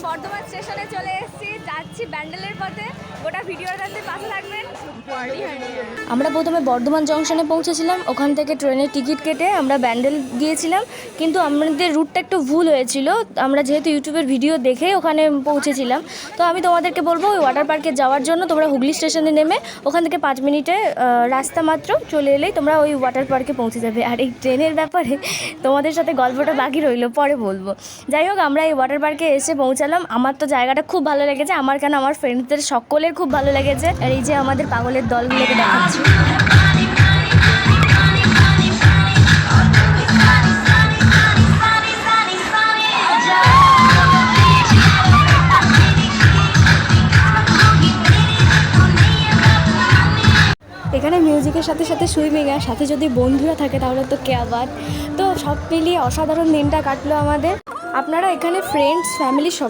বর্ধমান স্টেশনে চলে এসেছি, যাচ্ছি ব্যান্ডেলের পথে। গোটা ভিডিওটাতে পাশে থাকবেন। আমরা প্রথমে বর্ধমান জংশনে পৌঁছেছিলাম, ওখান থেকে ট্রেনের টিকিট কেটে আমরা ব্যান্ডেল গিয়েছিলাম, কিন্তু আমাদের রুটটা একটু ভুল হয়েছিল। আমরা যেহেতু ইউটিউবের ভিডিও দেখে ওখানে পৌঁছেছিলাম, তো আমি তোমাদেরকে বলবো ওই ওয়াটার পার্কে যাওয়ার জন্য তোমরা হুগলি স্টেশনে নেমে ওখান থেকে 5 মিনিটে রাস্তা মাত্র চলে এলেই তোমরা ওই ওয়াটার পার্কে পৌঁছে যাবে। আর এই ট্রেনের ব্যাপারে তোমাদের সাথে গল্পটা বাকি রইলো, পরে বলবো। যাই হোক, আমরা এই ওয়াটার পার্কে এসে পৌঁছালাম। আমার তো জায়গাটা খুব ভালো লেগেছে, আমার কেন আমার ফ্রেন্ডসদের সকলের খুব ভালো লেগেছে। আর এই যে আমাদের পাগলের দলগুলোকে দেখাচ্ছি। এখানে মিউজিকের সাথে সাথে সুইমিং, আর সাথে যদি বন্ধুরা থাকে তাহলে তো কে আবার। তো সব মিলিয়ে অসাধারণ দিনটা কাটলো আমাদের। আপনারা এখানে ফ্রেন্ডস, ফ্যামিলি সবাই